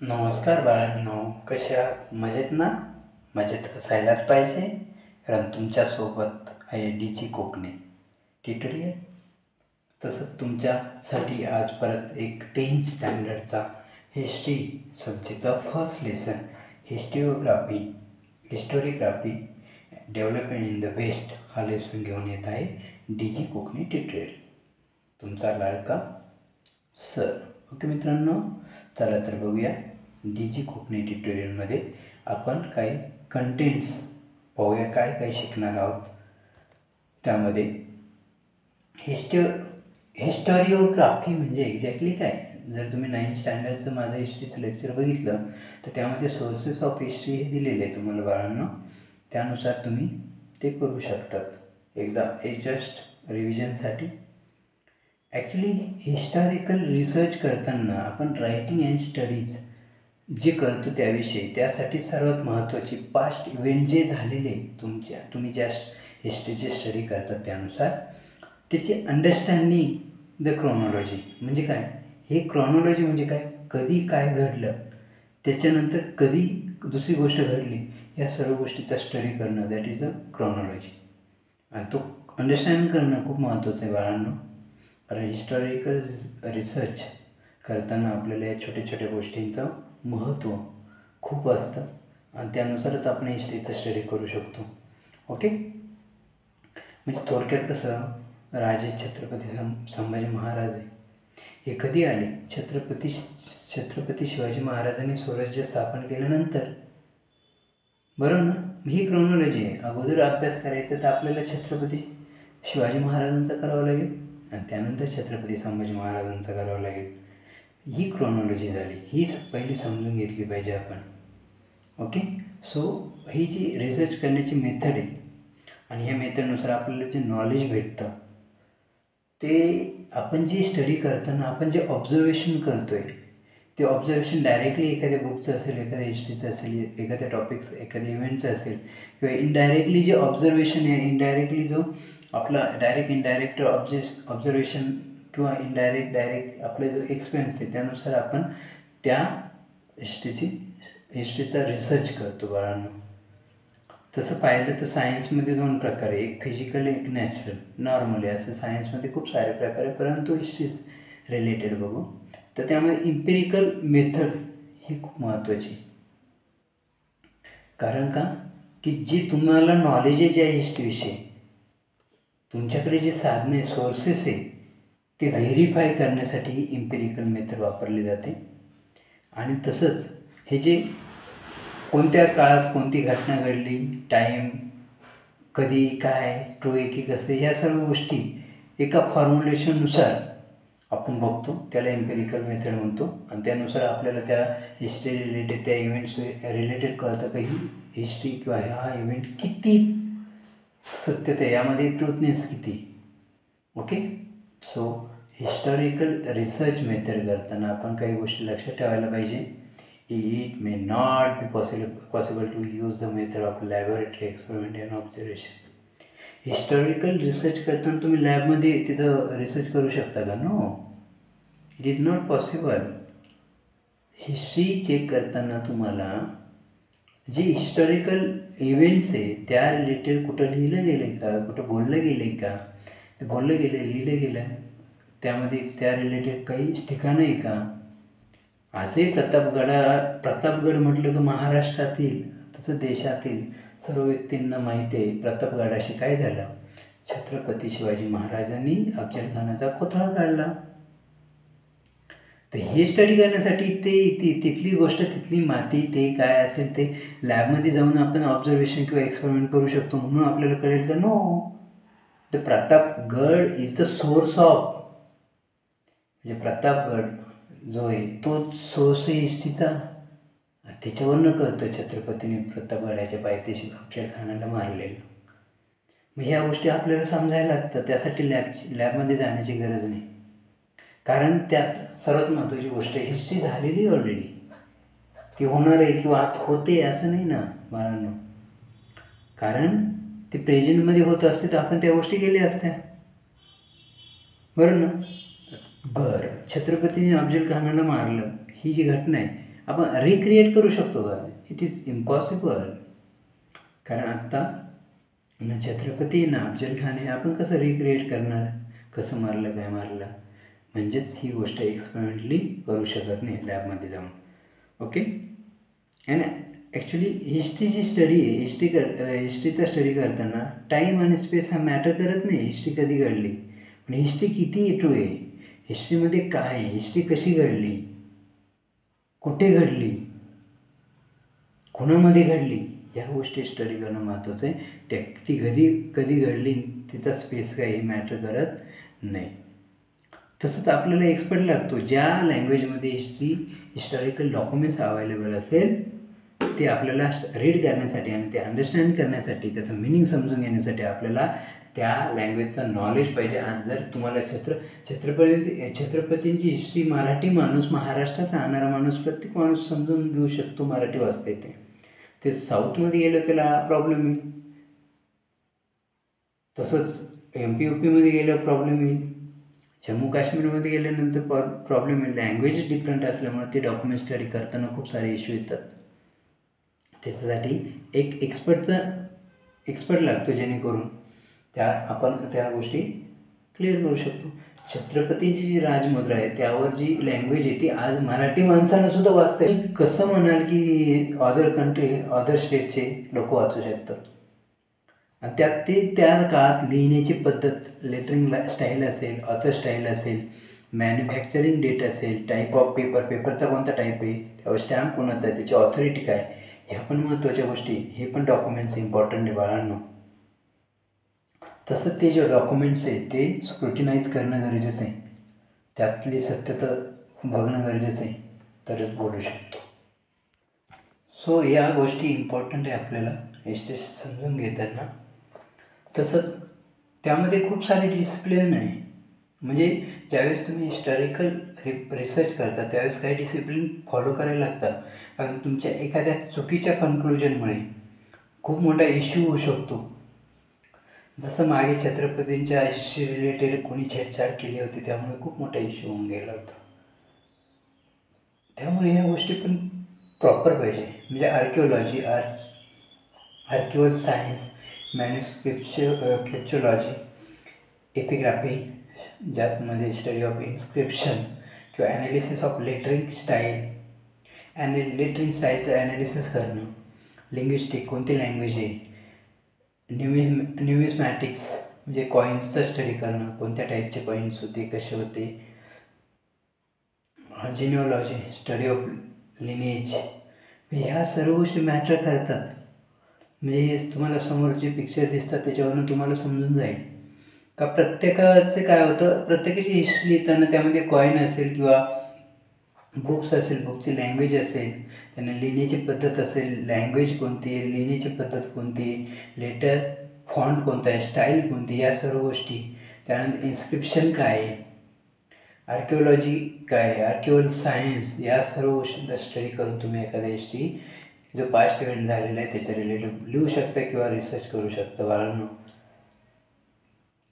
नमस्कार बाळांनो, कसे आहात? मजेत ना? मजेत असायलाच पाहिजे, कारण तुमच्यासोबत आहे डी कोकणी ट्युटोरियल. तसंच तुमच्यासाठी आज परत एक 10th स्टँडर्डचा हिस्ट्री सब्जेक्टचा first lesson historiography development in the west हा लेसन घेऊन येत आहे डी कोकणी ट्युटोरियल, तुमचा लाडका सर. ओके मित्रांनो, चला तर बघूया. डी कोकणी ट्युटोरियलमध्ये आपण काही कंटेंट्स पाहूया, काय काय शिकणार आहोत. त्यामध्ये हिस्टोरिओग्राफी म्हणजे एक्झॅक्टली काय. जर तुम्ही 9th स्टँडर्डचं माझं हिस्ट्रीचं लेक्चर बघितलं तर त्यामध्ये सोर्सेस ऑफ हिस्ट्री हे दिलेले आहे तुम्हाला बाळांनो. त्यानुसार तुम्ही ते करू शकतात. एकदा जस्ट रिव्हिजनसाठी. ॲक्च्युली हिस्टॉरिकल रिसर्च करताना आपण रायटिंग अँड स्टडीज जे करतो त्याविषयी, त्यासाठी सर्वात महत्त्वाची पास्ट इव्हेंट जे झालेले तुम्ही ज्या हिस्ट्रीची स्टडी करतात त्यानुसार त्याची अंडरस्टँडिंग द क्रोनॉलॉजी म्हणजे काय. हे क्रोनॉलॉजी म्हणजे काय, कधी काय घडलं, त्याच्यानंतर कधी दुसरी गोष्ट घडली, या सर्व गोष्टीचा स्टडी करणं, दॅट इज अ क्रोनॉलॉजी. आणि तो अंडरस्टँड करणं खूप महत्त्वाचं आहे बाळांनो. कारण हिस्टॉरिकल रिसर्च करताना आपल्याला या छोट्या छोट्या गोष्टींचं महत्त्व खूप असतं आणि त्यानुसारच आपण हिस्ट्रीचं स्टडी करू शकतो. ओके, म्हणजे थोडक्यात कसं, राजे छत्रपती संभाजी महाराज हे कधी आले. छत्रपती शिवाजी महाराजांनी स्वराज्य स्थापन केल्यानंतर, बरोबर ना. ही क्रोनॉलॉजी आहे. अगोदर अभ्यास करायचा तर आपल्याला छत्रपती शिवाजी महाराजांचा करावं लागेल आणि त्यानंतर छत्रपती संभाजी महाराजांचा करावं लागेल. ही क्रोनॉलॉजी झाली, ही पहिली समजून घेतली पाहिजे आपण. ओके, सो ही जी रिसर्च करण्याची मेथड आहे आणि ह्या मेथडनुसार आपल्याला जे नॉलेज भेटतं ते आपण जी स्टडी करताना आपण जे ऑब्झर्वेशन करतो आहे ते ऑब्झर्वेशन डायरेक्टली एखाद्या बुकचं असेल, एखाद्या हिस्ट्रीचं असेल, एखाद्या टॉपिक्स, एखाद्या इव्हेंटचं असेल, किंवा इनडायरेक्टली जे ऑब्झर्वेशन आहे, इनडायरेक्टली जो आपला इनडायरेक्ट ऑब्झर्वेशन किंवा डायरेक्ट आपला जो एक्सपिरियन्स आहे त्यानुसार आपण त्या हिस्ट्रीचा रिसर्च करतो बाळांनो. तसं पाहिलं तर सायन्समध्ये 2 प्रकार आहे, एक फिजिकल, एक नॅचरल. नॉर्मली असं सायन्समध्ये खूप सारे प्रकार आहे, परंतु हिस्ट्री रिलेटेड बघू तर त्यामध्ये इम्पेरिकल मेथड ही खूप महत्त्वाची. कारण का की जी तुम्हाला नॉलेज आहे ज्या हिस्ट्रीविषयी, तुमच्याकडे जे साधने, सोर्सेस आहे ते व्हेरीफाय करण्यासाठी इम्पेरिकल मेथड वापरली जाते. आणि तसंच हे जे कोणत्या काळात कोणती घटना घडली, टाईम, कधी काय, ट्रू आहे की कसं, ह्या सर्व गोष्टी एका फॉर्म्युलेशननुसार आपण बघतो, त्याला इम्पेरिकल मेथड म्हणतो. आणि त्यानुसार आपल्याला त्या हिस्ट्री रिलेटेड, त्या इव्हेंट्स रिलेटेड कळतं की ही हिस्ट्री किंवा हा इव्हेंट किती सत्यता आहे, यामध्ये ट्रूथनेस किती. Okay, so historical research method करताना आपण काही गोष्टी लक्षात ठेवायला पाहिजे. It may not be possible to use the method of laboratory experiment and observation. Historical research करताना तुम्ही लॅबमध्ये तिथं रिसर्च करू शकता का? No, it is not possible. History check करताना तुम्हाला जे हिस्टॉरिकल इव्हेंट्स आहे त्या रिलेटेड कुठं लिहिलं गेलं आहे का, कुठं बोललं गेलं आहे का, ते बोललं गेलं, लिहिलं गेलं, त्यामध्ये त्या रिलेटेड काही ठिकाणं आहे का. आजही प्रतापगड म्हटलं तर महाराष्ट्रातील तसं देशातील सर्व व्यक्तींना माहिती आहे प्रतापगडाशी काय झालं. छत्रपती शिवाजी महाराजांनी अफजलखानाचा कोथळा काढला. तर हे स्टडी करण्यासाठी तिथली गोष्ट, तिथली माती, ते काय असेल ते लॅबमध्ये जाऊन आपण ऑब्झर्वेशन किंवा एक्सपेरिमेंट करू शकतो, म्हणून आपल्याला कळेल का no, the Pratapgad is the source of, म्हणजे प्रतापगड जो आहे तो सोर्स आहे हिस्ट्रीचा. त्याच्यावरनं कळतं छत्रपतीने प्रतापगडाच्या पायथ्याशी अफजलखानाला मारलेलं. मग ह्या गोष्टी आपल्याला समजायला लागतात. त्यासाठी लॅबमध्ये जाण्याची गरज नाही, कारण त्यात सर्वात महत्त्वाची गोष्ट आहे हिस्ट्री झालेली ऑलरेडी, ती होणार आहे किंवा आत होते असं नाही ना बाळांनो. कारण ते प्रेझेंटमध्ये होत असते तर आपण त्या गोष्टी केल्या असत्या, बरं ना. बरं, छत्रपतीने अफजलखानाला मारलं ही जी घटना आहे आपण रिक्रिएट करू शकतो का? It is impossible. कारण आत्ता ना छत्रपती ना अफजल खान आहे, आपण कसं रिक्रिएट करणार, कसं मारलं काय मारलं. म्हणजेच ही गोष्ट एक्सपेरिमेंटली करू शकत नाही लॅबमध्ये जाऊन. ओके. आणि ॲक्च्युली हिस्ट्रीची स्टडी आहे, हिस्ट्रीचा स्टडी करताना टाईम आणि स्पेस हा मॅटर करत नाही. हिस्ट्री कधी घडली, पण हिस्ट्री किती ट्रू आहे, हिस्ट्रीमध्ये काय आहे, हिस्ट्री कशी घडली, कुठे घडली, कोणामध्ये घडली, ह्या गोष्टी स्टडी करणं महत्त्वाचं आहे. ती कधी घडली, तिचा स्पेस काही मॅटर करत नाही. तसंच आपल्याला एक्सपर्ट लागतो. ज्या लँग्वेजमध्ये हिस्टॉरिकल डॉक्युमेंट्स अवेलेबल असेल ते आपल्याला रीड करण्यासाठी आणि ते अंडरस्टँड करण्यासाठी, त्याचं मिनिंग समजून घेण्यासाठी आपल्याला त्या लँग्वेजचं नॉलेज पाहिजे. आणि जर तुम्हाला छत्रपतींची हिस्ट्री मराठी माणूस, महाराष्ट्रात राहणारा माणूस, प्रत्येक माणूस समजून घेऊ शकतो, मराठी वाचता येते. ते साऊथमध्ये गेलं त्याला प्रॉब्लेम येईल, तसंच MP-UPमध्ये गेलं प्रॉब्लेम येईल, जम्मू काश्मीरमध्ये गेल्यानंतर प्रॉब्लेम येईल. लँग्वेज डिफरंट असल्यामुळे ते डॉक्युमेंट स्टडी करताना खूप सारे इश्यू येतात. त्याच्यासाठी एक एक्सपर्ट लागतो, जेणेकरून आपण त्या गोष्टी क्लिअर करू शकतो. छत्रपतींची जी राजमुद्रा आहे त्यावर जी लँग्वेज आहे ती आज मराठी माणसानं सुद्धा वाचता येईल. कसं म्हणाल की अदर स्टेटचे लोक वाचू शकतात. आणि त्या काळात लिहिण्याची पद्धत, लेटरिंग स्टाईल असेल, ऑथर स्टाईल असेल, मॅन्युफॅक्चरिंग डेट असेल, टाईप ऑफ पेपरचा कोणता टाईप आहे, त्यावर स्टॅम्प कोणाचा आहे, त्याची ऑथॉरिटी काय, ह्या पण महत्त्वाच्या गोष्टी. हे पण डॉक्युमेंट्स इम्पॉर्टंट आहे बाळांनो. तसंच ते जे डॉक्युमेंट्स आहेत ते स्क्रुटिनाइज करणं गरजेचं आहे, त्यातली सत्यता बघणं गरजेचं आहे, तरच बोलू शकतो. सो या गोष्टी इम्पॉर्टंट आहे आपल्याला हिस्ट्री समजून घेताना. तसंच त्यामध्ये खूप सारे डिसिप्लिन आहे. म्हणजे ज्यावेळेस तुम्ही हिस्टॉरिकल रिसर्च करता त्यावेळेस काही डिसिप्लिन फॉलो करायला लागतात. कारण तुमच्या एखाद्या चुकीच्या कन्क्लुजनमुळे खूप मोठा इश्यू होऊ शकतो. जसं मागे छत्रपतींच्या हिस्ट्री रिलेटेड कोणी छेडछाड केली होती, त्यामुळे खूप मोठा इश्यू होऊन गेला होता. त्यामुळे ह्या गोष्टी पण प्रॉपर पाहिजे. म्हणजे आर्किओलॉजी, आर्किओल सायन्स, मॅन्युस्क्रिप्चोलॉजी, एपिग्राफी, ज्यामध्ये स्टडी ऑफ इन्स्क्रिप्शन किंवा analysis of lettering style, lettering स्टाईलचं ॲनालिसिस करणं, लिंग्विस्टिक कोणती लँग्वेज आहे, न्यूमिस्मॅटिक्स म्हणजे कॉईन्सचा स्टडी करणं, कोणत्या टाईपचे कॉईन्स होते, कसे होते, जिनिओलॉजी, स्टडी ऑफ लिनेज, ह्या सर्व गोष्टी मॅटर करतात. म्हणजे हे तुम्हाला समोर जे पिक्चर दिसतात त्याच्यावरून तुम्हाला समजून जाईल का प्रत्येकाचे काय होतं. प्रत्येकाची हिस्ट्री लिहिताना त्यामध्ये कॉईन असेल किंवा बुक्स असेल, बुकची लँग्वेज असेल, त्यांना लिहिण्याची पद्धत असेल, लँग्वेज कोणती आहे, लिहिण्याची पद्धत कोणती, लेटर फॉन्ट कोणता आहे, स्टाईल कोणती, या सर्व गोष्टी. त्यानंतर इन्स्क्रिप्शन काय आहे, आर्किओलॉजी काय आहे, आर्किओल सायन्स, या सर्व गोष्टींचा स्टडी करून तुम्ही एखाद्या हिस्ट्री जो पास्ट इव्हेंट झालेला आहे त्याच्या रिलेटेड लिहू शकता किंवा रिसर्च करू शकता बाळांनो.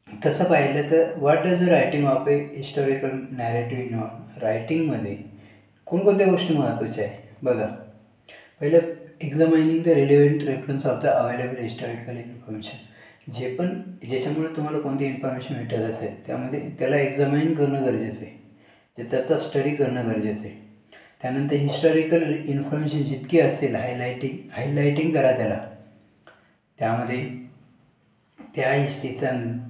तसं पाहिलं तर what does the writing of a historical narrative in रायटिंगमध्ये कोणकोणत्या गोष्टी महत्त्वाच्या आहे बघा. पहिलं, examining the relevant reference of the available historical information. ज्याच्यामुळे तुम्हाला कोणती इन्फॉर्मेशन भेटत असेल त्यामध्ये त्याला एक्झामाइन करणं गरजेचं आहे, त्याचा स्टडी करणं गरजेचं आहे. त्यानंतर हिस्टॉरिकल इन्फॉर्मेशन जितकी असेल हायलायटिंग करा त्याला. त्यामध्ये त्या हिस्ट्रीचा,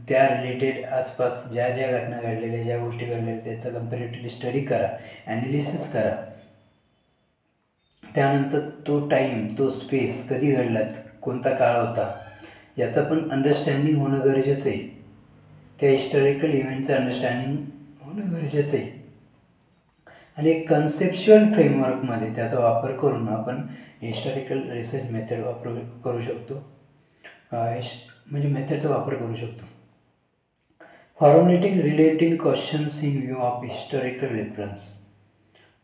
त्या रिलेटेड आसपास ज्या घटना घडलेल्या, ज्या गोष्टी घडलेल्या त्याचा कम्पॅरेटिव्हली स्टडी करा, ॲनालिसिस करा. त्यानंतर तो टाईम, तो स्पेस कधी घडला, कोणता काळ होता, याचं पण अंडरस्टँडिंग होणं गरजेचं आहे. त्या हिस्टॉरिकल इव्हेंटचं अंडरस्टँडिंग होणं गरजेचं आहे. आणि एक कन्सेप्च्युअल फ्रेमवर्कमध्ये त्याचा वापर करून आपण हिस्टॉरिकल रिसर्च मेथड करू शकतो, म्हणजे मेथडचा वापर करू शकतो. Formulating relating questions in view of historical reference.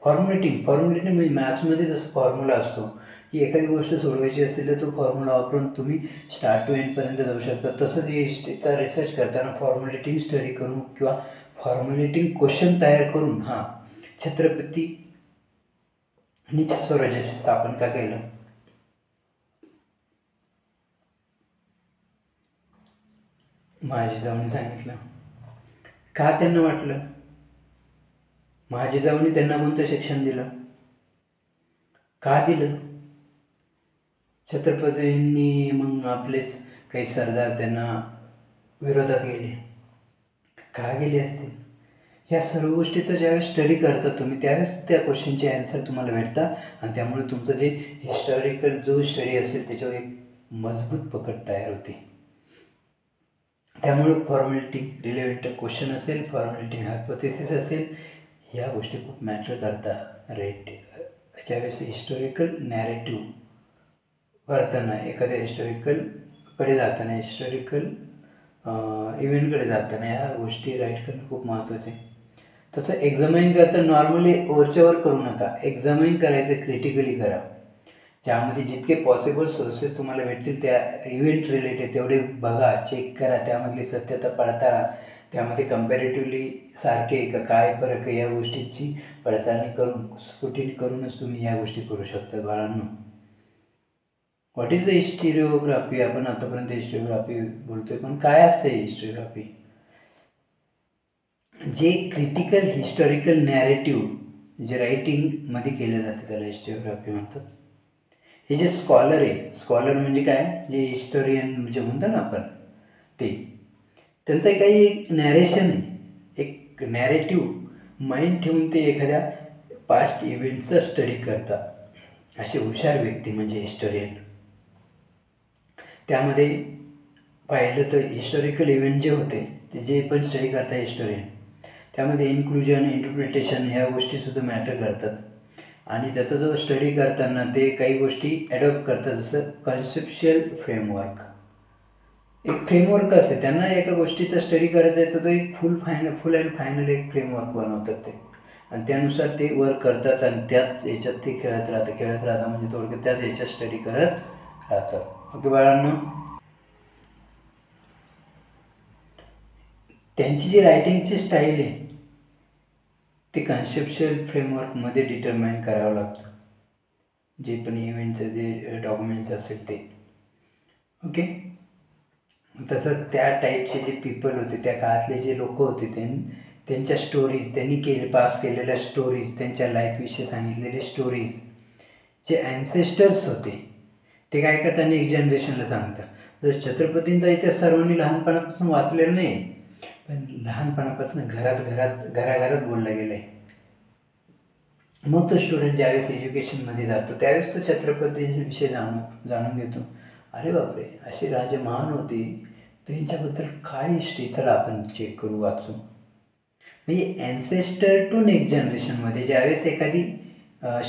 Formulating म्हणजे मॅथ्समध्ये जसं फॉर्म्युला असतो की एखादी गोष्ट सोडवायची असेल तर तो फॉर्म्युला वापरून तुम्ही स्टार्ट टू एंडपर्यंत जाऊ शकता. तसंच हे हिस्ट्रीचा रिसर्च करताना फॉर्म्युलेटिंग स्टडी करून किंवा फॉर्म्युलेटिंग क्वेश्चन तयार करून छत्रपती नीच स्वराज्याची स्थापन का केलं? महाजिजाऊंनी सांगितलं. का त्यांना वाटलं? महाजिजाऊंनी त्यांना कोणतं शिक्षण दिलं? का दिलं? छत्रपतींनी मग आपलेच काही सरदार त्यांना विरोधात गेले. का गेले असतील? ह्या सर्व गोष्टी तर ज्यावेळेस स्टडी करता तुम्ही त्यावेळेस त्या क्वेश्चनचे ॲन्सर तुम्हाला भेटतात आणि त्यामुळे तुमचं जे हिस्टॉरिकल जो स्टडी असेल त्याच्यावर एक मजबूत पकड तयार होते. त्यामुळे फॉर्मॅलिटी रिलेव्हंट क्वेश्चन असेल, फॉर्मॅलिटी हायपोथेसिस असेल, ह्या गोष्टी खूप मॅटर करतात. ज्यावेळेस हिस्टॉरिकल नॅरेटिव्ह करताना, एखाद्या हिस्टॉरिकलकडे जाताना, हिस्टॉरिकल इव्हेंटकडे जाताना ह्या गोष्टी राईट करणं खूप महत्त्वाचं आहे. तसं एक्झामाइन करता नॉर्मली वरच्यावर करू नका. एक्झामाइन करायचं क्रिटिकली करा. ज्यामध्ये जितके पॉसिबल सोर्सेस तुम्हाला भेटतील त्या इव्हेंट रिलेटेड तेवढे बघा, चेक करा, त्यामधली सत्यता पडताळा, त्यामध्ये कम्पॅरेटिव्हली सारखे का काय फरक आहे या गोष्टींची पडताळणी करून स्क्रुटिनी करूनच तुम्ही या गोष्टी करू शकता. बाळांनो, व्हॉट इज द हिस्टोरिओग्राफी? आपण आतापर्यंत हिस्टोरिओग्राफी बोलतोय, पण काय असतं हिस्टोरिओग्राफी? जे क्रिटिकल हिस्टॉरिकल नॅरेटिव्ह जे रायटिंगमध्ये केलं जातं त्याला हिस्टोरिओग्राफी म्हणतात. हे जे स्कॉलर आहे, स्कॉलर म्हणजे काय, जे हिस्टोरियन जे म्हणतो ना आपण, ते त्यांचं काही एक नॅरेशन आहे, एक नॅरेटिव्ह माइंड ठेवून ते एखाद्या पास्ट इव्हेंटचा स्टडी करतात. असे हुशार व्यक्ती म्हणजे हिस्टोरियन. त्यामध्ये पाहिलं तर हिस्टॉरिकल इव्हेंट जे होते ते जे पण स्टडी करतात हिस्टोरियन, त्यामध्ये इन्क्लुजन, इंटरप्रिटेशन ह्या गोष्टीसुद्धा मॅटर करतात. आणि त्याचा जो स्टडी करताना ते काही गोष्टी ॲडॉप्ट करतात, जसं कन्सेप्च्युअल फ्रेमवर्क. एक फ्रेमवर्क असते, त्यांना एका गोष्टीचा स्टडी करायचा आहे तर तो एक फुल अँड फायनल एक फ्रेमवर्क बनवतात ते, आणि त्यानुसार ते वर्क करतात आणि त्याच याच्यात ते खेळत राहतात म्हणजे थोडक्यात त्याच याच्यात स्टडी करत राहतात. ओके बाळांनो, त्यांची जी रायटिंगची स्टाईल आहे ते कन्सेप्च्युअल फ्रेमवर्कमध्ये डिटरमाइन करावं लागतं, जे पण इव्हेंटचं जे डॉक्युमेंट्स असेल ते. ओके, तसं त्या टाईपचे जे पीपल होते, त्या काळातले जे लोक होते, त्यांच्या स्टोरीज, त्यांनी पास केलेल्या स्टोरीज, त्यांच्या लाईफविषयी सांगितलेले स्टोरीज, जे ॲन्सेस्टर्स होते ते काय करतात, नेक्स्ट जनरेशनला सांगतात. जर छत्रपतींचा इतिहास सर्वांनी लहानपणापासून वाचलेला नाही, पण लहानपणापासून घराघरात बोलला गेलं आहे. मग तो स्टुडंट ज्यावेळेस एज्युकेशनमध्ये जातो त्यावेळेस तो छत्रपतींविषयी जाणून घेतो. अरे बापरे, असे राजे महान होते, त्यांच्याबद्दल काय हिस्ट्री, चला आपण चेक करू, वाचू. म्हणजे ॲन्सेस्टर टू नेक्स्ट जनरेशनमध्ये ज्यावेळेस एखादी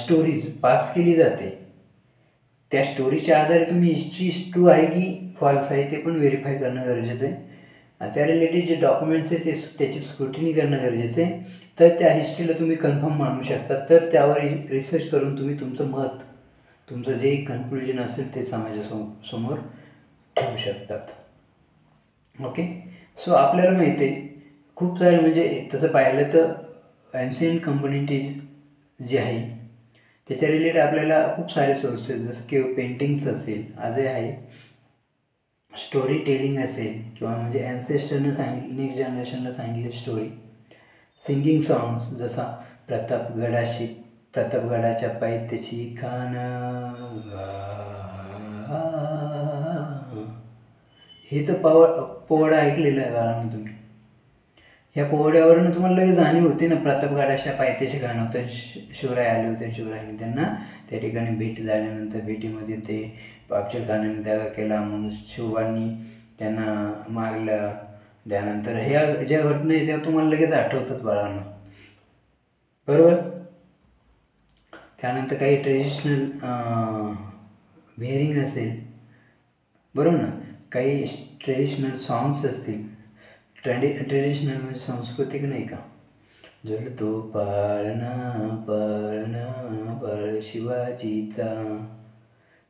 स्टोरीज पास केली जाते, त्या स्टोरीच्या आधारे तुम्ही हिस्ट्री ट्रू आहे की फॉल्स आहे ते पण व्हेरीफाय करणं गरजेचं आहे. आणि त्या रिलेटेड जे डॉक्युमेंट्स आहे ते त्याची स्क्रुटिनी करणं गरजेचं आहे. तर त्या हिस्ट्रीला तुम्ही कन्फर्म मानू शकता. तर त्यावर रिसर्च करून तुम्ही तुमचं मत, तुमचं जे कन्क्लुजन असेल ते समाजासमोर ठेवू शकतात. ओके, सो आपल्याला माहिती आहे खूप सारे, म्हणजे तसं पाहिलं तर ॲन्शियंट कम्युनिटीज जे आहे त्याच्या रिलेटेड आपल्याला खूप सारे सोर्सेस, जसं की पेंटिंग्स असेल, आजही आहे, स्टोरी टेलिंग असेल, किंवा म्हणजे ॲन्सेस्टरनं सांगितली, नेक्स्ट जनरेशनला सांगितली स्टोरी, सिंगिंग सॉंग्स, जसा प्रतापगडाच्या पायथ्याची खान, हे तर पोवाडा ऐकलेलं आहे बाळांनो तुम्ही. ह्या पोवाड्यावरनं तुम्हाला लगेच जाणीव होती ना, प्रतापगडाच्या पायथ्याशी खान होतं, शिवराय आले होते, शिवरायांनी त्यांना त्या ठिकाणी भेट झाल्यानंतर भेटीमध्ये ते अफजल खानाने दगा केला, मग शिवबांनी त्यांना मारलं. त्यानंतर ह्या ज्या घटना आहेत त्या तुम्हाला लगेच आठवतात बाळांना, बरोबर. त्यानंतर काही ट्रेडिशनल वेअरिंग असेल, बरोबर ना, काही ट्रेडिशनल सॉंग्स असतील. ट्रेडिशनल म्हणजे सांस्कृतिक नाही का, झुलतो पाळणा पाळणा पाळ शिवाजीचा.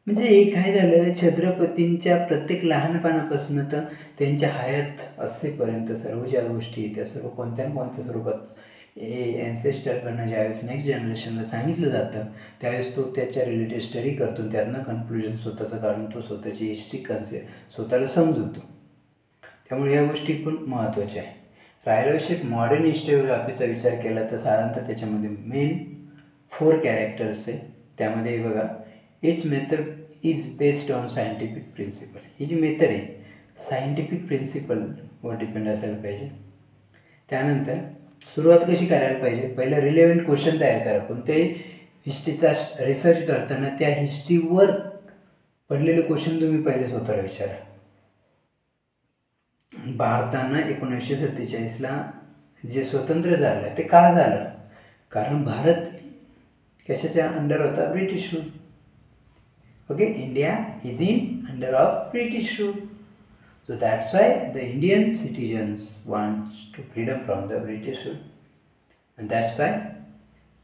म्हणजे हे काय झालं, छत्रपतींच्या प्रत्येक लहानपणापासून तर त्यांच्या हयात असेपर्यंत सर्व ज्या गोष्टी त्या सर्व कोणत्या ना कोणत्या स्वरूपात ॲन्सेस्टरकडनं ज्यावेळेस नेक्स्ट जनरेशनला सांगितलं जातं त्यावेळेस तो त्याच्या रिलेटेड स्टडी करतो, त्यातनं कन्क्लुजन स्वतःचं काढून तो स्वतःची हिस्ट्री स्वतःला समजवतो. त्यामुळे या गोष्टी पण महत्त्वाच्या आहे. राहिला विषय मॉडर्न हिस्टोग्राफीचा विचार केला तर साधारणतः त्याच्यामध्ये मेन 4 कॅरेक्टर्स आहे. त्यामध्ये बघा, it's method is based on scientific principle. ही जी मेथड आहे सायंटिफिक प्रिन्सिपलवर डिपेंड असायला पाहिजे. त्यानंतर सुरुवात कशी करायला पाहिजे, पहिलं रिलेव्हंट क्वेश्चन तयार करा. कोणत्याही हिस्ट्रीचा रिसर्च करताना त्या हिस्ट्रीवर पडलेले क्वेश्चन तुम्ही पहिले स्वतःला विचारा. भारतानं 1947ला जे स्वतंत्र झालं ते का झालं, कारण भारत कशाच्या अंडर होता, British rule. Okay, India is in under of British rule. So that's why the Indian citizens want to freedom from the British rule, and that's why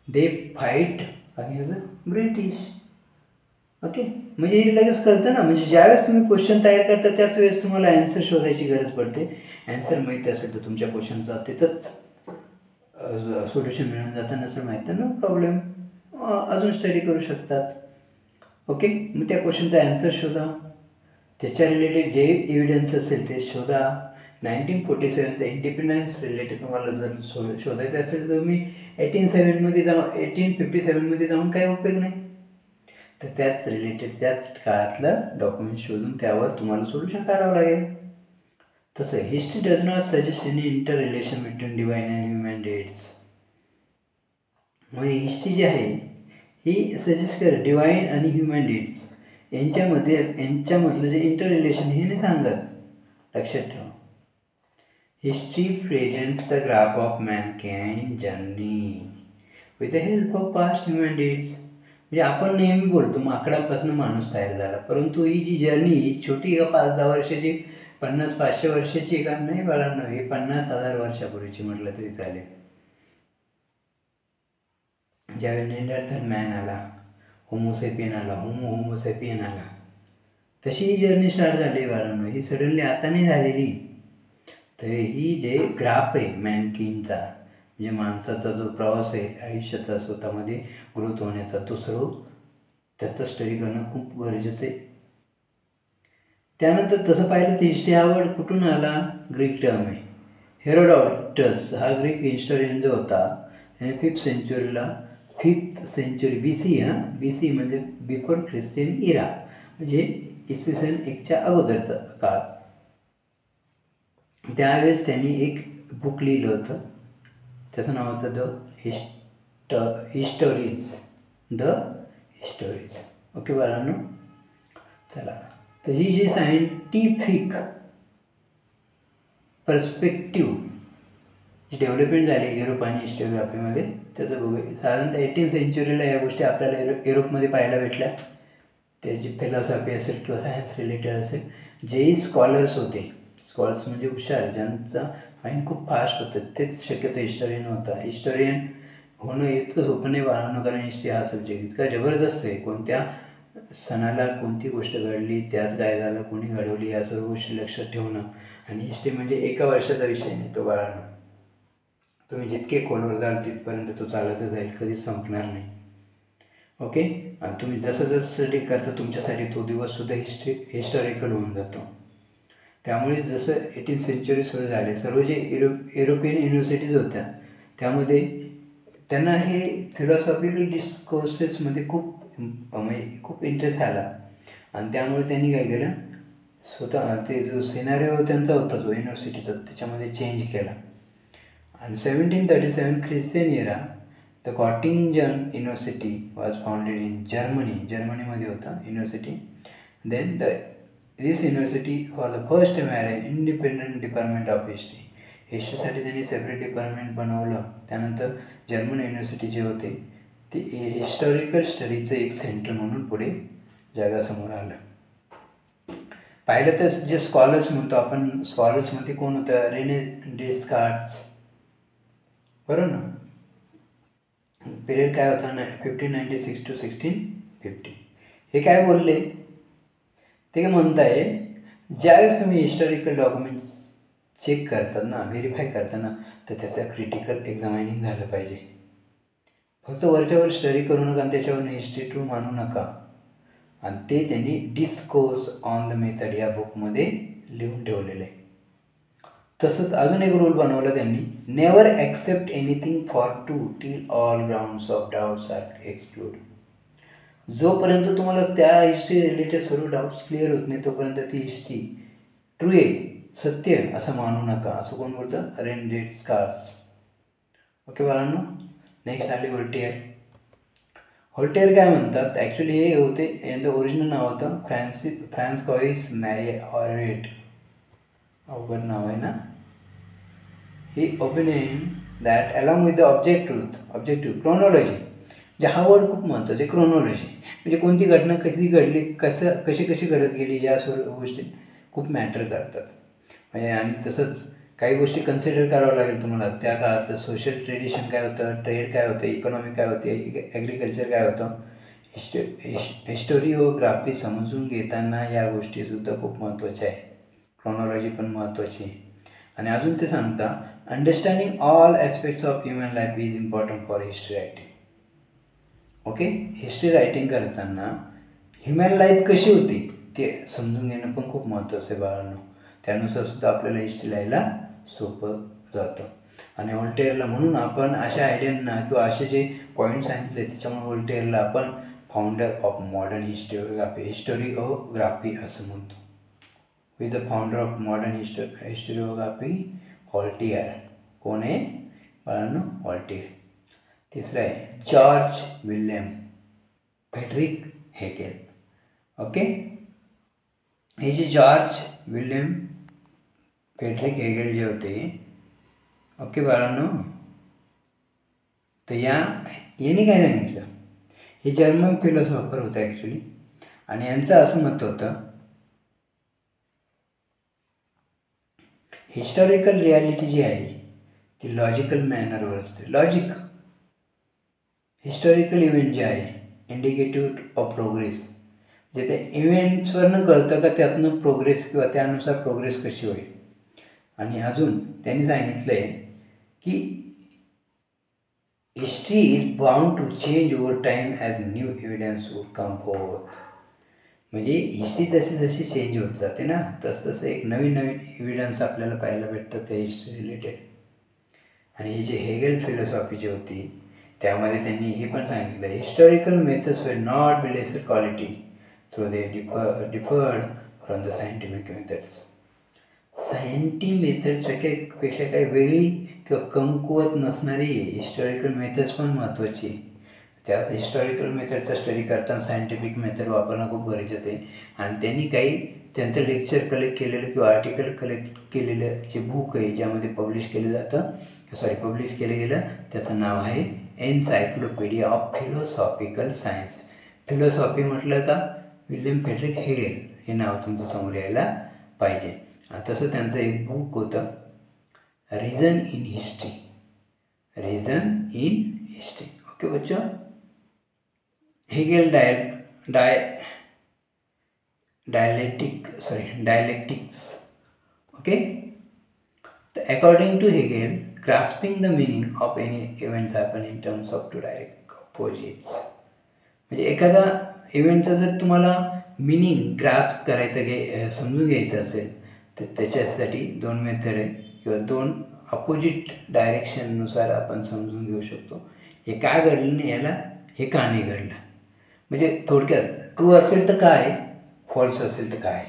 they fight against the British. Okay, म्हणजे हे लगेच कळतं ना. म्हणजे ज्यावेळेस तुम्ही question तयार करता त्याच वेळेस तुम्हाला ॲन्सर शोधायची गरज पडते. ॲन्सर माहीत असेल तर तुमच्या क्वेश्चनचा तिथंच सोल्युशन मिळून जातं, नसेल माहीत तर नो प्रॉब्लेम, अजून स्टडी करू शकतात. ओके, मग त्या क्वेश्चनचा ॲन्सर शोधा, त्याच्या रिलेटेड जे एव्हिडन्स असेल ते शोधा. 1947चा इंडिपेंडन्स रिलेटेड तुम्हाला जर शोधायचं असेल तर तुम्ही 1857मध्ये जाऊन काही उपयोग नाही. तर त्याच रिलेटेड त्याच काळातलं डॉक्युमेंट शोधून त्यावर तुम्हाला सोल्युशन काढावं लागेल. तसं history does not suggest any interrelation between divine and human deeds. म्हणजे हिस्ट्री जी आहे ही सजेस्ट कर डिवाईन आणि ह्युमन डेट्स यांच्यामधलं जे इंटर रिलेशन हे नाही सांगत. लक्षात ठेवा, history presents the graph of mankind journey with the help of past human deeds. म्हणजे आपण नेहमी बोलतो माकडापासून माणूस तयार झाला, परंतु ही जी जर्नी ही छोटी का 5-10 वर्षाची, 50-500 वर्षाची का नाही बाळांनो, हे 50,000 वर्षापूर्वीची म्हटलं तरी चालेल. ज्यावेळी नेंडरथल मॅन आला, होमोसेपियन आला, होमोसेपियन आला, तशी ही जर्नी स्टार्ट झाली बाळांनो. ही सडनली आता नाही झालेली. तर ही जे ग्राफ आहे मॅनकाइंडचा, म्हणजे माणसाचा जो प्रवास आहे आयुष्याचा स्वतःमध्ये ग्रोथ होण्याचा, तो सर्व त्याचं स्टडी करणं खूप गरजेचं आहे. त्यानंतर तसं पाहिलं तर हिस्ट्री हा वर्ड कुठून आला, ग्रीक टर्म आहे. हेरोडॉटस हा ग्रीक हिस्टोरियन जो होता त्याने 5th सेंचुरी BC, BC म्हणजे बिफोर ख्रिश्चियन इरा, म्हणजे इसवी 1च्या अगोदरचा काळ. त्यावेळेस त्यांनी एक बुक लिहिलं होतं, त्याचं नाव होतं द हिस्टोरीज. ओके बाळांनो, चला. तर ही जी सायंटिफिक पर्स्पेक्टिव्ह जी डेव्हलपमेंट झाली युरोप आणि हिस्टोग्राफीमध्ये त्याचं बघूया. साधारणतः 18th सेंचुरीला या गोष्टी आपल्याला युरोपमध्ये पाहायला भेटल्या. त्याची फिलॉसॉफी असेल किंवा सायन्स रिलेटेड असेल, जेही स्कॉलर्स होते, स्कॉलर्स म्हणजे हुशार, ज्यांचा माइंड खूप फास्ट होतं, तेच शक्यतो हिस्टोरियन होता. हिस्टोरियन होणं इतकं सोपं नाही बाळांनो, कारण हिस्ट्री हा सब्जेक्ट इतका जबरदस्त आहे. कोणत्या सणाला कोणती गोष्ट घडली, त्यात काय झालं, कोणी घडवली, या सर्व गोष्टी लक्षात ठेवणं. आणि हिस्ट्री म्हणजे एका वर्षाचा विषय नाही तो बाळांनो. तुम्ही जितके खोलवर जाल तिथपर्यंत तो चालतच जाईल, कधीच संपणार नाही. ओके, आणि तुम्ही जसं जसं स्टडी करता तुमच्यासाठी तो दिवससुद्धा हिस्टॉरिकल होऊन जातो. त्यामुळे जसं 18th सेंचुरी सुरू झाले, सर्व जे युरोपियन युनिव्हर्सिटीज होत्या त्यामध्ये त्यांना हे फिलॉसॉफिकल डिस्कोर्सेसमध्ये खूप इंटरेस्ट आला. आणि त्यामुळे त्यांनी काय केलं, स्वतः ते जो सिनारिओ त्यांचा होता जो युनिव्हर्सिटीचा त्याच्यामध्ये चेंज केला. आणि 1737 Christian era the Gottingen university was founded in जर्मनीमध्ये होता university. Then this university was the first mad independent department of हिस्ट्रीसाठी त्यांनी सेपरेट डिपार्टमेंट बनवलं. त्यानंतर जर्मन युनिव्हर्सिटी जे होते ते हिस्टॉरिकल स्टडीचं एक सेंटर म्हणून पुढे जगासमोर आलं. पाहिलं तर जे स्कॉलर्स म्हणतो आपण, स्कॉलर्समध्ये कोण होतं, रेने डेस्कार्ट्स, बरोबर ना. पिरियड काय होता ना 1596 to 1650. हे काय बोलले, ते काय म्हणताय, ज्यावेळेस तुम्ही हिस्टॉरिकल डॉक्युमेंट्स चेक करतात ना, व्हेरीफाय करताना, तर त्याचं क्रिटिकल एक्झामायनिंग झालं पाहिजे. फक्त वरच्यावर स्टडी करू नका आणि त्याच्यावर हिस्ट्री ट्रू मानू नका. आणि ते त्यांनी डिस्कोर्स ऑन द मेथड या बुकमध्ये लिहून ठेवलेलं आहे. तसंच अजून एक रूल बनवला त्यांनी, never accept anything for true till all grounds of doubts are exclude. जोपर्यंत तुम्हाला त्या हिस्ट्री रिलेटेड सर्व डाऊट्स क्लिअर होत नाही तोपर्यंत ती हिस्ट्री ट्रू आहे, सत्य असं मानू नका. असं कोण बोलतं? रेने डेस्कार्tes. ओके बाळांनो, नेक्स्ट आली व्होल्टेअर. व्होल्टेअर काय म्हणतात, ॲक्च्युली हे होते, यांचं ओरिजिनल नाव होतं फ्रान्सकॉइस मॅरिऑरेट. अवघड नाव आहे ना. He opinion that along with the objective chronology, जे हा वर्ड खूप महत्त्वाचा आहे, क्रोनॉलॉजी. म्हणजे कोणती घटना कधी घडली, कशी घडत गेली, या सर्व गोष्टी खूप मॅटर करतात. म्हणजे आणि तसंच काही गोष्टी कन्सिडर करावं लागेल तुम्हाला. त्या काळात सोशल ट्रेडिशन काय होतं, ट्रेड काय होतं, इकॉनॉमी काय होते, ॲग्रिकल्चर काय होतं, हिस्टोरिओग्राफी समजून घेताना या गोष्टीसुद्धा खूप महत्त्वाच्या आहे. क्रोनॉलॉजी पण महत्त्वाची आहे. आणि अजून ते सांगता, understanding all aspects of human life is important for history writing. Okay, history writing करताना ह्युमन लाईफ कशी होती ते समजून घेणं पण खूप महत्त्वाचं आहे बाळांनो. त्यानुसार सुद्धा आपल्याला हिस्ट्री लिहायला सोपं जातं. आणि व्होल्टेअरला म्हणून आपण अशा आयडियांना किंवा असे जे पॉईंट सांगितले त्याच्यामुळे व्होल्टेअरला आपण फाउंडर ऑफ मॉडर्न हिस्टोरिओग्राफी असं म्हणतो. With the founder of modern historiography Voltaire. कोण आहे बाळांनो? व्होल्टेअर. तिसरं आहे George William Frederick Hegel. Okay, हे जे जॉर्ज विल्यम फ्रेडरिक हेगेल जे होते, ओके बाळांनो, तर यांनी काय सांगितलं, हे जर्मन फिलॉसॉफर होतं ॲक्च्युली. आणि यांचं असं मत होतं, हिस्टॉरिकल रियालिटी जी आहे ती लॉजिकल मॅनरवर असते. लॉजिक, हिस्टॉरिकल इव्हेंट जे आहे इंडिकेटिव्ह ऑफ प्रोग्रेस, जे त्या इव्हेंट्सवरनं कळतं का त्यातनं प्रोग्रेस किंवा त्यानुसार प्रोग्रेस कशी होईल. आणि अजून त्यांनी सांगितलं आहे की history is bound to change over time as new evidence would come forward. म्हणजे हिस्ट्री जशी चेंज होत जाते ना, तसं एक नवीन एव्हिडन्स आपल्याला पाहायला भेटतं त्या हिस्ट्री रिलेटेड. आणि ही जी हेगेल फिलॉसॉफी जी होती त्यामध्ये त्यांनी हे पण सांगितलं, historical methods were not be lesser quality, so they deferred from the scientific methods. Scientific पेक्षा काही वेगळी किंवा कमकुवत नसणारी हिस्टॉरिकल मेथड्स पण महत्त्वाची. त्या हिस्टॉरिकल मेथडचा स्टडी करताना सायंटिफिक मेथड वापरणं खूप गरजेचं आहे. आणि त्यांनी काही त्यांचं लेक्चर कलेक्ट केलेलं किंवा आर्टिकल कलेक्ट केलेलं जे बुक आहे ज्यामध्ये पब्लिश केलं गेलं, त्याचं नाव आहे encyclopaedia of philosophical science. Philosophy म्हटलं का विल्यम फ्रेडरिक हेगेल हे नाव तुमच्या समोर यायला पाहिजे. तसं त्यांचं एक बुक होतं रिझन इन हिस्ट्री. ओके बच्चों, हेगेल डायलेक्टिक्स. ओके, तर according to Hegel, grasping the meaning of any events happen in terms of two direct opposites. म्हणजे एखादा इव्हेंटचा जर तुम्हाला मिनिंग ग्रास्प करायचं समजून घ्यायचं असेल तर त्याच्यासाठी दोन मेथड आहे किंवा दोन अपोजिट डायरेक्शननुसार आपण समजून घेऊ शकतो. हे काय घडलं नाही याला, हे का नाही घडलं. म्हणजे थोडक्यात ट्रू असेल तर काय, फॉल्स असेल तर काय,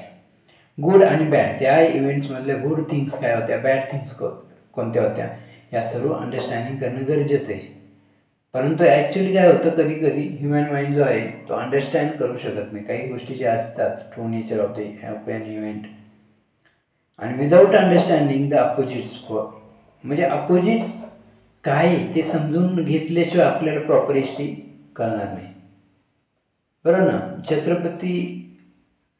गुड आणि बॅड, त्या इव्हेंट्समधल्या गुड थिंग्स काय होत्या, बॅड थिंग्स कोणत्या होत्या, या सर्व अंडरस्टँडिंग करणं गरजेचं आहे. परंतु ॲक्च्युली काय होतं, कधी कधी ह्युमन माइंड जो आहे तो अंडरस्टँड करू शकत नाही काही गोष्टी ज्या असतात true nature of an event. आणि विदाऊट अंडरस्टँडिंग द अपोजिट्स, म्हणजे अपोजिट्स काय ते समजून घेतल्याशिवाय आपल्याला प्रॉपर हिस्ट्री कळणार नाही. बरोबर ना. छत्रपती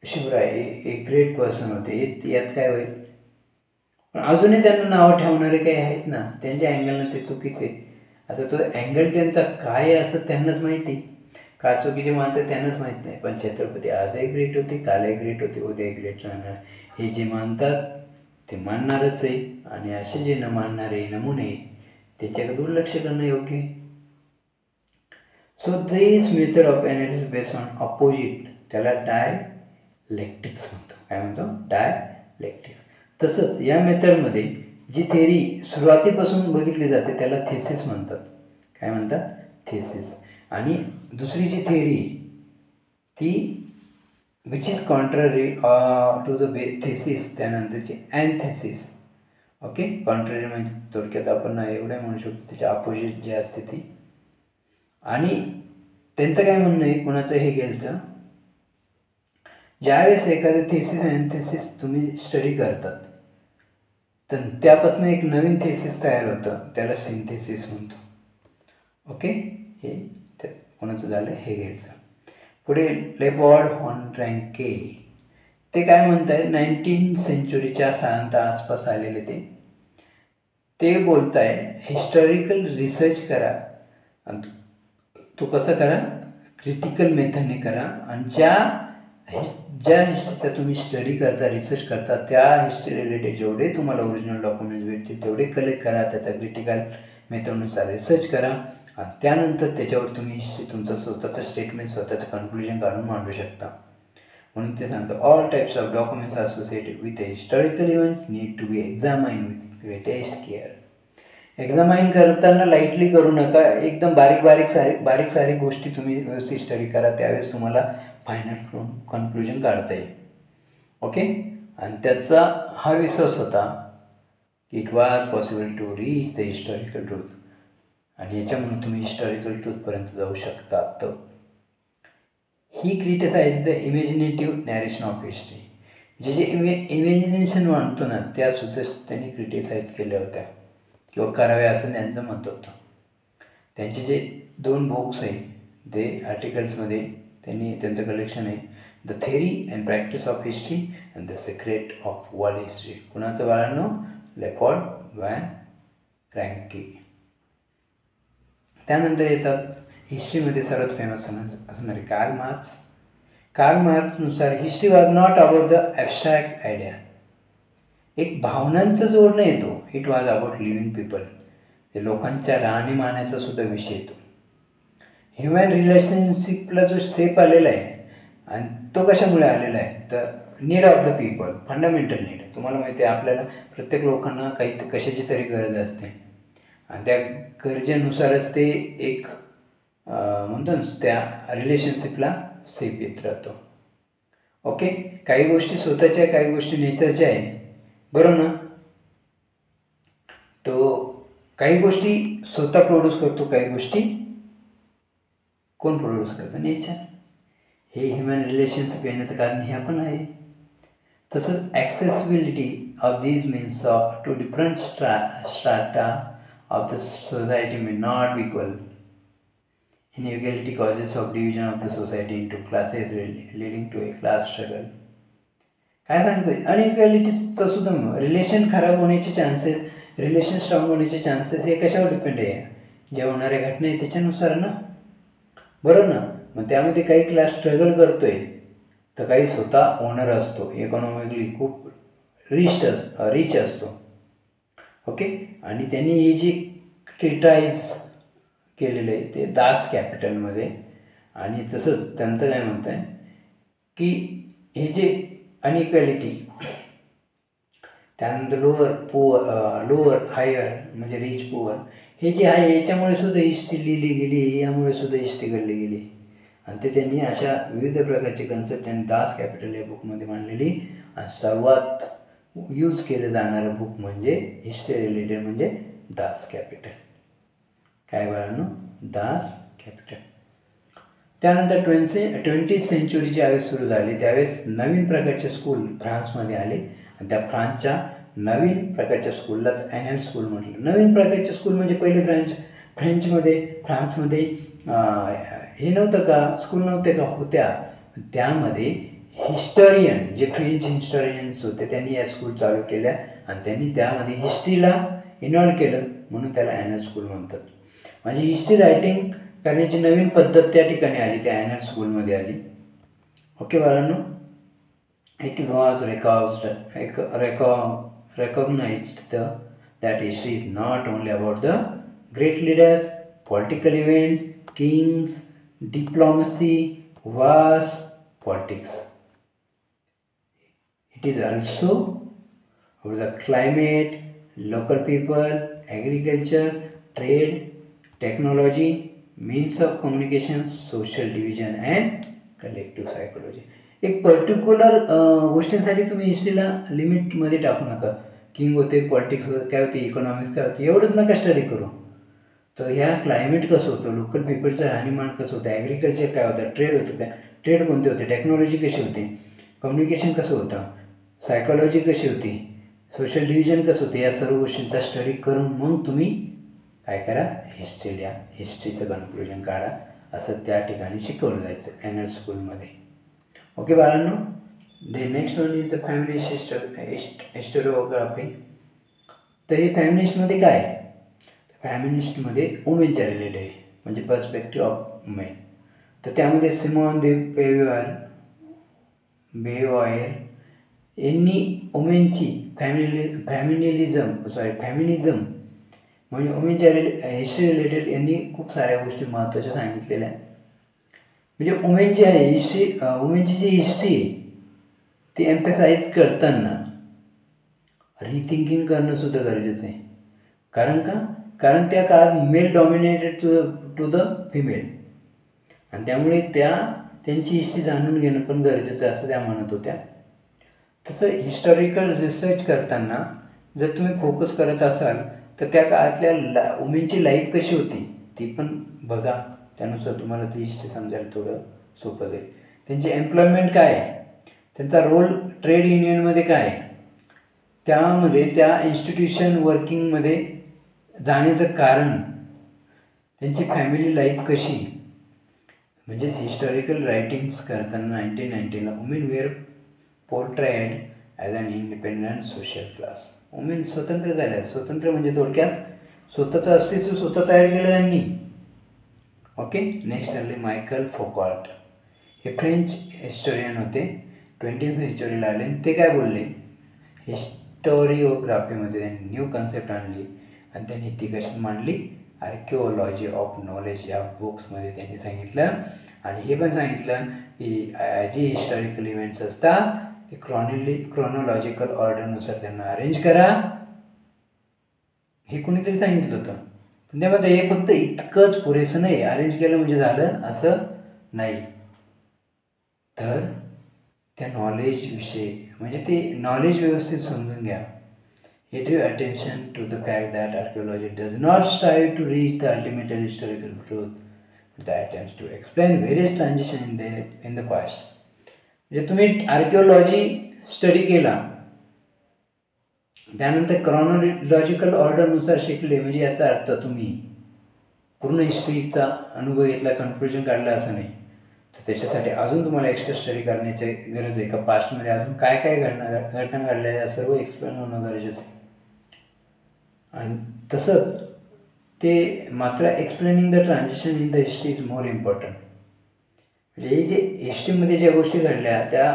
शिवराय एक ग्रेट पर्सन होते, यात काय होईल. पण अजूनही त्यांना नावं ठेवणारे काही आहेत ना, त्यांच्या अँगलनं ते चुकीचे. आता तो अँगल त्यांचा काय असं त्यांनाच माहिती, का चुकीचे मानतात त्यांनाच माहीत नाही. पण छत्रपती आजही ग्रेट होते, कालही ग्रेट होते, उद्याही ग्रेट राहणार. हे जे मानतात ते मानणारच आहे, आणि असे जे न मानणारे नमुने त्याच्याकडे दुर्लक्ष करणं योग्य आहे. So this method of analysis based on opposite त्याला डायलेक्टिक्स म्हणतो. काय म्हणतो? डायलेक्टिक्स. तसंच या मेथडमध्ये जी थेरी सुरुवातीपासून बघितली जाते त्याला थेसिस म्हणतात. काय म्हणतात? थेसिस. आणि दुसरी जी थेरी ती which is contrary to the thesis, त्यानंतरची अँथेसिस. ओके, कॉन्ट्ररी म्हणजे थोडक्यात आपण एवढं म्हणू शकतो त्याच्या अपोजिट जे असते ती. आणि त्यांचं काय म्हणणं आहे, कोणाचं हे घ्यायचं, ज्यावेळेस एखादं थेसिस अँथेसिस तुम्ही स्टडी करतात तर त्यापासून एक नवीन थेसिस तयार होतं, त्याला सिंथेसिस म्हणतो. ओके, हे कोणाचं झालं हे घ्यायचं. पुढे लेपॉर्ड व्हॉन रँके ते काय म्हणत आहेत, 19th सेंचुरीच्या साधारणतः आसपास आलेले ते बोलत आहे हिस्टॉरिकल रिसर्च करा. तो कसं करा? क्रिटिकल मेथडने करा. आणि ज्या हिस्ट्रीचा तुम्ही स्टडी करता, रिसर्च करता, त्या हिस्ट्री रिलेटेड जेवढे तुम्हाला ओरिजिनल डॉक्युमेंट्स भेटतील तेवढे कलेक्ट करा, त्याचा क्रिटिकल मेथडनुसार रिसर्च करा, आणि त्यानंतर त्याच्यावर तुम्ही हिस्ट्री तुमचं स्वतःचं स्टेटमेंट, स्वतःचं कन्क्लुजन काढून मांडू शकता. म्हणून ते सांगतं all types of documents associated with historical events need to be examine with greatest care. Examine करताना लाईटली करू नका, एकदम बारीक सारी गोष्टी तुम्ही व्यवस्थित स्टडी करा, त्यावेळेस तुम्हाला फायनल कन्क्लुजन काढता येईल. ओके, आणि त्याचा हा विश्वास होता की it was possible to reach the historical truth, आणि याच्यामुळे तुम्ही हिस्टॉरिकल ट्रूथपर्यंत जाऊ शकता. तर he criticize the imaginative narration of history. जे इमॅजिनेशन मानतो ना त्यासुद्धा त्यांनी क्रिटिसाइज केल्या होत्या किंवा कराव्या असं त्यांचं मत होतं. त्यांचे जे 2 बुक्स आहेत ते आर्टिकल्समध्ये त्यांनी त्यांचं कलेक्शन आहे, the theory and practice of history and the secret of world history. कुणाचं बाळांनो? Leopold von Ranke. त्यानंतर येतात हिस्ट्रीमध्ये सर्वात फेमस असणारे कार्ल मार्क्स. कार्ल मार्क्सनुसार history was not about the abstract idea. एक भावनांचा जोडणं येतो. It was about living people. ते लोकांच्या राहणीमानाचा सुद्धा विषय येतो. ह्युमन रिलेशनशिपला जो शेप आलेला आहे आणि तो कशामुळे आलेला आहे, तर need of the people, fundamental need. तुम्हाला माहिती आहे आपल्याला प्रत्येक लोकांना काही कशाची तरी गरज असते, आणि त्या गरजेनुसारच ते एक म्हणतो ना त्या रिलेशनशिपला शेप येत राहतो. ओके, काही गोष्टी स्वतःच्या, काही गोष्टी नेचरच्या आहे, बरोबर ना. तो काही गोष्टी स्वतः प्रोड्यूस करतो, काही गोष्टी कोण प्रोड्यूस करतं? नेचर. हे ह्युमन रिलेशनशिप येण्याचं कारण हे पण आहे. तसंच accessibility of these means to different strata of the society may not be equal. Inequality causes of division of the society into classes leading to a class struggle. काय सांगतोय? अनइक्वॅलिटीचं सुद्धा रिलेशन खराब होण्याचे चान्सेस, रिलेशन स्ट्रॉंग होण्याचे chances हे कशावर depend आहे? ज्या होणाऱ्या घटना आहे त्याच्यानुसार ना, बरोबर ना. मग त्यामध्ये काही क्लास स्ट्रगल करतोय, तर काही स्वतः ओनर असतो, इकॉनॉमिकली खूप रिच असतो. ओके, आणि त्यांनी ही जी क्रिटिसाइज केलेलं आहे ते दास कॅपिटलमध्ये. आणि तसंच त्यांचं काय म्हणतं आहे की हे जे अनइक्वॅलिटी, त्यानंतर लोअर हायर म्हणजे रिच पुअर, हे जे आहे याच्यामुळे सुद्धा हिस्ट्री लिहिली गेली, यामुळे सुद्धा हिस्ट्री घडली गेली. आणि ते त्यांनी अशा विविध प्रकारचे कन्सेप्ट त्यांनी दास कॅपिटल या बुकमध्ये मांडलेली. आणि सर्वात यूज केलं जाणारं बुक म्हणजे हिस्ट्री रिलेटेड म्हणजे दास कॅपिटल. काय बाळांनो? दास कॅपिटल. त्यानंतर 20th सेंचुरी ज्यावेळेस सुरू झाली त्यावेळेस नवीन प्रकारचे स्कूल फ्रान्समध्ये आले, आणि त्या फ्रान्सच्या नवीन प्रकारच्या स्कूललाच ॲनल स्कूल म्हटलं. नवीन प्रकारचे स्कूल म्हणजे पहिले फ्रान्समध्ये हे नव्हतं का, स्कूल नव्हते का, होत्या. त्यामध्ये हिस्टॉरियन जे फ्रेंच हिस्टॉरियन्स होते त्यांनी या स्कूल चालू केल्या, आणि त्यांनी त्यामध्ये हिस्ट्रीला इन्व्हॉल्व केलं, म्हणून त्याला ॲनल स्कूल म्हणतात. म्हणजे हिस्ट्री रायटिंग करण्याची नवीन पद्धत त्या ठिकाणी आली, त्या ॲनल स्कूलमध्ये आली. ओके बाळांनो, it was recognized that history is not only about the great leaders, political events, kings, diplomacy, wars, politics. It is also about the climate, local people, agriculture, trade, technology, means of communication, social division and collective psychology. एक particular गोष्टींसाठी तुम्ही हिस्ट्रीला लिमिटमध्ये टाकू नका. King होते, politics काय होते, economics काय होते, एवढंच नका स्टडी करू. तर ह्या क्लायमेट कसं होतं, लोकल पीपलचं राहणीमान कसं होतं, ॲग्रिकल्चर काय होतं, ट्रेड होतं काय, ट्रेड कोणते होते, टेक्नॉलॉजी कशी होती, कम्युनिकेशन कसं होतं, सायकोलॉजी कशी होती, सोशल डिव्हिजन कसं होतं, या सर्व गोष्टींचा स्टडी करून मग तुम्ही काय करा, हिस्ट्री लिहा, हिस्ट्रीचं कन्क्लुजन काढा. असं त्या ठिकाणी शिकवलं जायचं ॲन्युअल स्कूलमध्ये. ओके बाळांनो. The next one is the feminist historiography. तर हे फॅमिनिस्टमध्ये काय आहे, फॅमिनिस्टमध्ये वुमेनच्या रिलेटेड म्हणजे पर्स्पेक्टिव्ह ऑफ वुमेन. तर त्यामध्ये सिमॉन दे बेओयर यांनी वुमेनची फॅमिनिझम म्हणजे वुमेनच्या हिस्ट्री रिलेटेड यांनी खूप साऱ्या गोष्टी महत्त्वाच्या सांगितलेल्या आहेत. म्हणजे वुमेन जी आहे हिस्ट्री, वुमेनची जी हिस्ट्री आहे ती एम्फसाइज करताना रिथिंकिंग करणंसुद्धा गरजेचं आहे. कारण त्या काळात male dominated to the female आणि त्यामुळे त्यांची हिस्ट्री जाणून घेणं पण गरजेचं आहे असं त्या म्हणत होत्या. तसं हिस्टॉरिकल रिसर्च करताना जर तुम्ही फोकस करत असाल तर त्या काळातल्या वुमेनची लाईफ कशी होती ती पण बघा. त्यानुसार तुम्हाला ती हिस्ट्री समजायला थोडं सोपं जाईल. त्यांची एम्प्लॉयमेंट काय आहे, त्यांचा रोल ट्रेड युनियनमध्ये काय आहे, त्यामध्ये त्या इन्स्टिट्यूशन वर्किंगमध्ये जाण्याचं कारण, त्यांची फॅमिली लाईफ कशी. म्हणजेच हिस्टॉरिकल रायटिंग्स करताना 1990ला women were portrayed as an independent social class. Women स्वतंत्र झाल्या. स्वतंत्र म्हणजे थोडक्यात स्वतःचं अस्तित्व स्वतः तयार केलं त्यांनी. ओके. नेक्स्ट आले मायकल फोकॉल्ट. हे फ्रेंच हिस्टोरियन होते, 20th सेंचुरीला आले. ते काय बोलले, हिस्टोरिओग्राफीमध्ये त्यांनी न्यू कन्सेप्ट आणली आणि त्यांनी ती कशी मांडली, आर्किओलॉजी ऑफ नॉलेज या बुक्समध्ये त्यांनी सांगितलं. आणि हे पण सांगितलं की जी हिस्टॉरिकल इव्हेंट्स असतात ते क्रोनॉलॉजिकल ऑर्डरनुसार त्यांना अरेंज करा. हे कुणीतरी सांगितलं होतं. पण त्यामध्ये हे फक्त इतकंच पुरेसं नाही, अरेंज केलं म्हणजे झालं असं नाही. तर त्या नॉलेजविषयी म्हणजे ते नॉलेज व्यवस्थित समजून घ्या. It drew attention to the fact that archaeology does not strive to reach the ultimate historical truth, but the attempts to explain various transitions in the past. म्हणजे तुम्ही आर्किओलॉजी स्टडी केला, त्यानंतर क्रोनॉलॉजिकल ऑर्डरनुसार शिकले म्हणजे याचा अर्थ तुम्ही पूर्ण हिस्ट्रीचा अनुभव घेतला, कन्क्लुजन काढलं असं नाही. तर त्याच्यासाठी अजून तुम्हाला एक्स्ट्रा स्टडी करण्याची गरज आहे. का पास्टमध्ये अजून काय काय घटना घडल्या या सर्व एक्सप्लेन होणं गरजेचं आहे. आणि तसंच ते मात्र explaining the transition in the history is more important. म्हणजे हे जे हिस्ट्रीमध्ये ज्या गोष्टी घडल्या त्या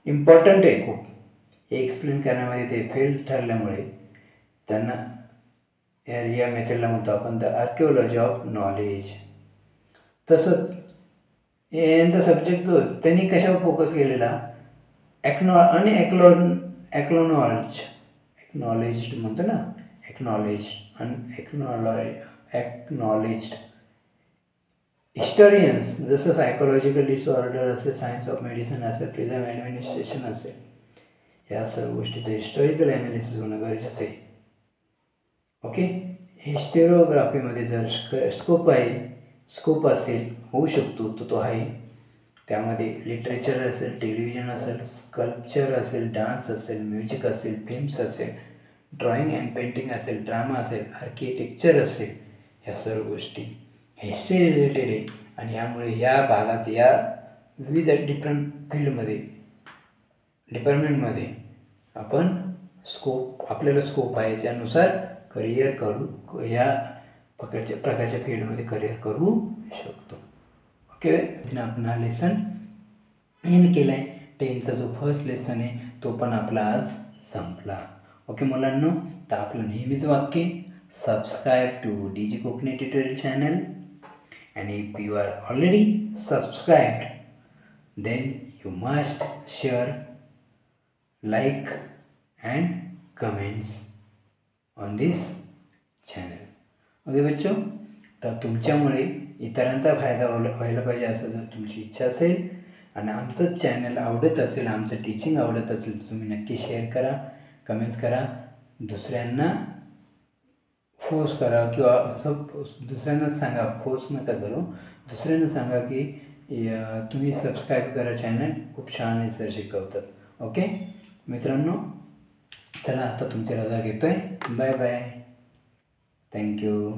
इम्पॉर्टंट आहे खूप. हे एक्सप्लेन करण्यामध्ये ते फेल ठरल्यामुळे त्यांना या मेथडला म्हणतो आपण द आर्किओलॉजी ऑफ नॉलेज. तसंच यांचा सब्जेक्ट जो त्यांनी कशावर फोकस केलेला, एक्नॉलेज्ड म्हणतो ना, एक्नॉलेज्ड हिस्टोरियन्स जसं सायकोलॉजिकल डिसऑर्डर असेल, सायन्स ऑफ मेडिसिन असेल, प्रिझम ॲडमिनिस्ट्रेशन असेल, या सर्व गोष्टीचं हिस्टॉरिकल ॲनालिसिस होणं गरजेचं आहे. ओके. हिस्टोरिओग्राफीमध्ये जर स्कोप असेल, होऊ शकतो तो आहे. त्यामध्ये लिटरेचर असेल, टेलिव्हिजन असेल, स्कल्पचर असेल, डान्स असेल, म्युझिक असेल, फिल्म्स असेल, ड्रॉइंग अँड पेंटिंग असेल, ड्रामा असेल, आर्किटेक्चर असेल, ह्या सर्व गोष्टी हिस्ट्री रिलेटेड आहे. आणि यामुळे या भागात या विविध डिपार्टमेंटमध्ये आपल्याला स्कोप आहे त्यानुसार करिअर करू, या प्रकारच्या फील्डमध्ये करिअर करू शकतो. ओके. आपण हा लेसन एंड केला आहे. 10th जो फर्स्ट लेसन आहे तो पण आपला आज संपला. ओके मुलांनो, तर आपलं नेहमीच वाक्य subscribe to DG Konkani tutorial channel. And if you are already subscribed, then you must share, like and comments on this channel. Okay बच्चों, तर तुमच्यामुळे इतरांचा फायदा व्हायला पाहिजे असं जर तुमची इच्छा असेल आणि आमचं चॅनल आवडत असेल, आमचं टीचिंग आवडत असेल तर तुम्ही नक्की शेअर करा, कमेंट्स करा, दुसऱ्यांना फोर्स करा किंवा असं दुसऱ्यांना सांगा, फोर्स नका करू, दुसऱ्यांना सांगा की तुम्ही सबस्क्राईब करा चॅनल, खूप छान आहे सर शिकवतात. ओके मित्रांनो, चला आता तुमची रजा घेतो आहे. Bye bye. थँक्यू.